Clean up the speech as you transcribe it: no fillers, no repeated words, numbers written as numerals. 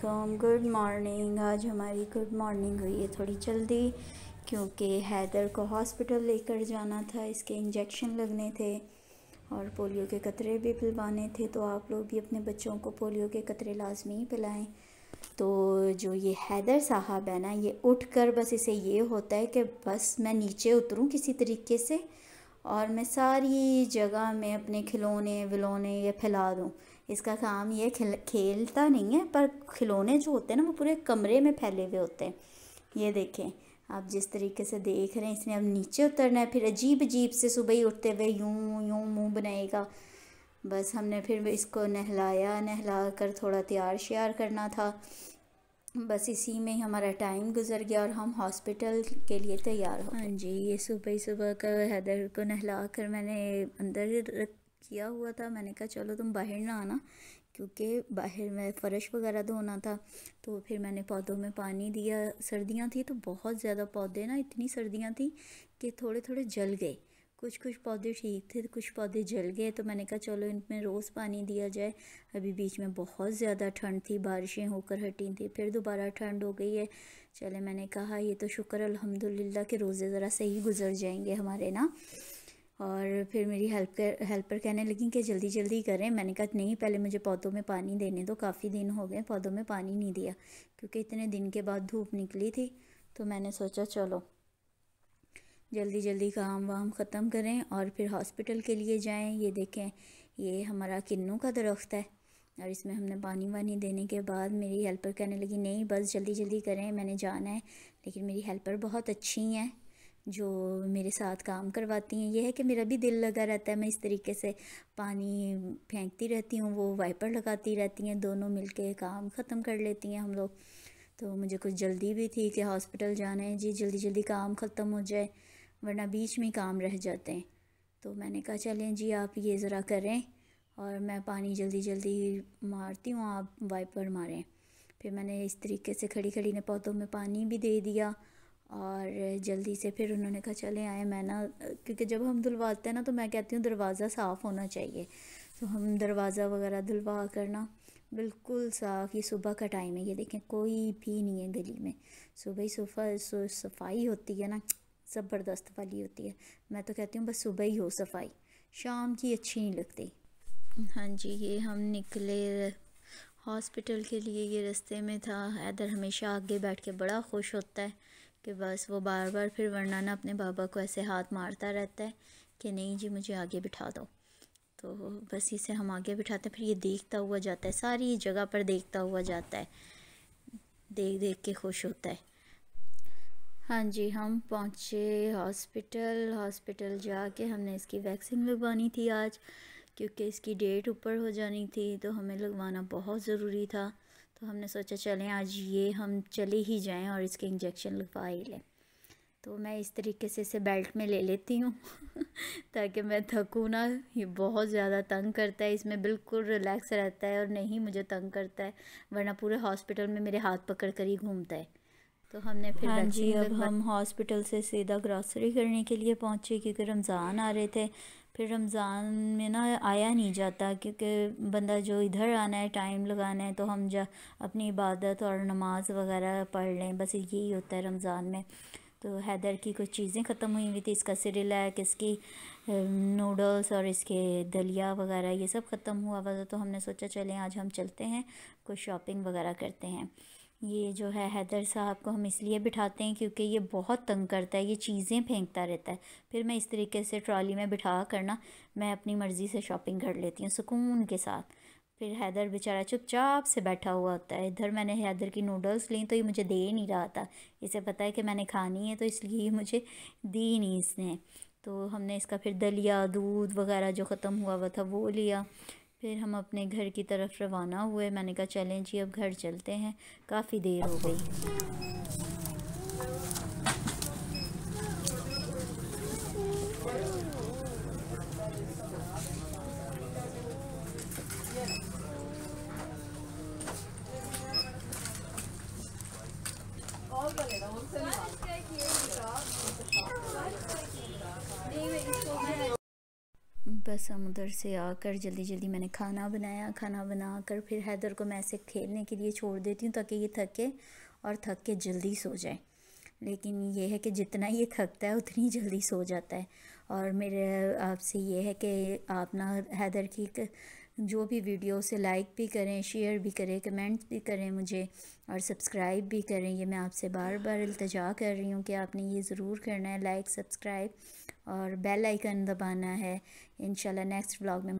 वालेकुम, good morning. आज हमारी गुड मॉर्निंग हुई है थोड़ी जल्दी क्योंकि हैदर को हॉस्पिटल लेकर जाना था, इसके इंजेक्शन लगने थे और पोलियो के कतरे भी पिलवाने थे। तो आप लोग भी अपने बच्चों को पोलियो के कतरे लाजमी पिलाएं। तो जो ये हैदर साहब है ना, ये उठकर बस इसे ये होता है कि बस मैं नीचे उतरूं किसी तरीके से और मैं सारी जगह में अपने खिलौने विलौने ये फैला दूँ। इसका काम ये खेलता नहीं है, पर खिलौने जो होते हैं ना वो पूरे कमरे में फैले हुए होते हैं। ये देखें आप जिस तरीके से देख रहे हैं, इसने अब नीचे उतरना है। फिर अजीब अजीब से सुबह ही उठते हुए यूं यूं मुंह बनाएगा। बस हमने फिर इसको नहला कर थोड़ा तैयार श्यार करना था। बस इसी में ही हमारा टाइम गुजर गया और हम हॉस्पिटल के लिए तैयार हो। हाँ जी, ये सुबह ही सुबह का हैदर को नहला कर मैंने अंदर किया हुआ था। मैंने कहा चलो तुम बाहर ना आना, क्योंकि बाहर में फ़र्श वगैरह धोना था। तो फिर मैंने पौधों में पानी दिया। सर्दियाँ थी तो बहुत ज़्यादा पौधे ना, इतनी सर्दियाँ थी कि थोड़े थोड़े जल गए। कुछ पौधे ठीक थे, कुछ पौधे जल गए। तो मैंने कहा चलो इनमें रोज़ पानी दिया जाए। अभी बीच में बहुत ज़्यादा ठंड थी, बारिशें होकर हटी थी, फिर दोबारा ठंड हो गई है। चले मैंने कहा ये तो शुक्र अल्हम्दुलिल्लाह के रोज़े ज़रा सही गुजर जाएंगे हमारे ना। और फिर मेरी हेल्पर कहने लगी कि जल्दी जल्दी करें। मैंने कहा नहीं, पहले मुझे पौधों में पानी देने दो। काफ़ी दिन हो गए पौधों में पानी नहीं दिया, क्योंकि इतने दिन के बाद धूप निकली थी। तो मैंने सोचा चलो जल्दी जल्दी काम वाम ख़त्म करें और फिर हॉस्पिटल के लिए जाएं। ये देखें, ये हमारा किन्नू का दरख्त है और इसमें हमने पानी वानी देने के बाद मेरी हेल्पर कहने लगी नहीं बस जल्दी जल्दी करें, मैंने जाना है। लेकिन मेरी हेल्पर बहुत अच्छी हैं जो मेरे साथ काम करवाती हैं। ये है कि मेरा भी दिल लगा रहता है, मैं इस तरीके से पानी फेंकती रहती हूँ, वो वाइपर लगाती रहती हैं, दोनों मिलके काम ख़त्म कर लेती हैं हम लोग। तो मुझे कुछ जल्दी भी थी कि हॉस्पिटल जाना है जी, जल्दी जल्दी काम ख़त्म हो जाए वरना बीच में काम रह जाते हैं। तो मैंने कहा चलें जी आप ये ज़रा करें और मैं पानी जल्दी जल्दी मारती हूँ, आप वाइपर मारें। फिर मैंने इस तरीके से खड़ी खड़ी ने पौधों में पानी भी दे दिया और जल्दी से फिर उन्होंने कहा चले आए। मैं ना, क्योंकि जब हम धुलवाते हैं ना तो मैं कहती हूँ दरवाज़ा साफ़ होना चाहिए। तो हम दरवाज़ा वगैरह धुलवा करना बिल्कुल साफ़। ये सुबह का टाइम है, ये देखें कोई भी नहीं है गली में। सुबह ही सफाई होती है ना, ज़बरदस्त वाली होती है। मैं तो कहती हूँ बस सुबह ही हो सफाई, शाम की अच्छी नहीं लगती। हाँ जी, ये हम निकले हॉस्पिटल के लिए। ये रास्ते में था। हैदर हमेशा आगे बैठ के बड़ा खुश होता है कि बस वो बार बार फिर वरना ना अपने बाबा को ऐसे हाथ मारता रहता है कि नहीं जी मुझे आगे बिठा दो। तो बस इसे हम आगे बिठाते हैं, फिर ये देखता हुआ जाता है, सारी जगह पर देखता हुआ जाता है, देख देख के खुश होता है। हाँ जी, हम पहुँचे हॉस्पिटल जाके हमने इसकी वैक्सीन लगवानी थी आज, क्योंकि इसकी डेट ऊपर हो जानी थी तो हमें लगवाना बहुत ज़रूरी था। तो हमने सोचा चलें आज ये हम चले ही जाएं और इसके इंजेक्शन लगवा ही लें। तो मैं इस तरीके से इसे बेल्ट में ले लेती हूँ ताकि मैं थकूँ ना। ये बहुत ज़्यादा तंग करता है, इसमें बिल्कुल रिलैक्स रहता है और नहीं मुझे तंग करता है, वरना पूरे हॉस्पिटल में मेरे हाथ पकड़ कर ही घूमता है। तो हमने फिर हाँ जी, अब हम हॉस्पिटल से सीधा ग्रॉसरी करने के लिए पहुँचे क्योंकि रमज़ान आ रहे थे। फिर रमज़ान में ना आया नहीं जाता, क्योंकि बंदा जो इधर आना है टाइम लगाना है तो हम अपनी इबादत और नमाज वगैरह पढ़ लें, बस यही होता है रमज़ान में। तो हैदर की कुछ चीज़ें ख़त्म हुई हुई थी, इसका सिरिलैक, इसकी नूडल्स और इसके दलिया वगैरह ये सब ख़त्म हुआ हुआ था। तो हमने सोचा चलें आज हम चलते हैं कुछ शॉपिंग वगैरह करते हैं। ये जो है हैदर साहब को हम इसलिए बिठाते हैं क्योंकि ये बहुत तंग करता है, ये चीज़ें फेंकता रहता है। फिर मैं इस तरीके से ट्रॉली में बिठा करना मैं अपनी मर्ज़ी से शॉपिंग कर लेती हूँ सुकून के साथ। फिर हैदर बेचारा चुपचाप से बैठा हुआ होता है। इधर मैंने हैदर की नूडल्स ली तो ये मुझे दे नहीं रहा था, इसे पता है कि मैंने खानी है तो इसलिए मुझे दी नहीं इसने। तो हमने इसका फिर दलिया दूध वगैरह जो ख़त्म हुआ हुआ था वो लिया। फिर हम अपने घर की तरफ रवाना हुए। मैंने कहा चलें जी अब घर चलते हैं, काफ़ी देर हो गई। बस हम उधर से आकर जल्दी जल्दी मैंने खाना बनाया। खाना बनाकर फिर हैदर को मैं ऐसे खेलने के लिए छोड़ देती हूँ ताकि ये थके और थक के जल्दी सो जाए। लेकिन ये है कि जितना ये थकता है उतनी जल्दी सो जाता है। और मेरे आपसे ये है कि आप ना हैदर की जो भी वीडियो से लाइक भी करें, शेयर भी करें, कमेंट भी करें मुझे, और सब्सक्राइब भी करें। ये मैं आपसे बार बार इल्तिजा कर रही हूँ कि आपने ये ज़रूर करना है, लाइक, सब्सक्राइब और बेल आइकन दबाना है। इंशाल्लाह नेक्स्ट व्लॉग में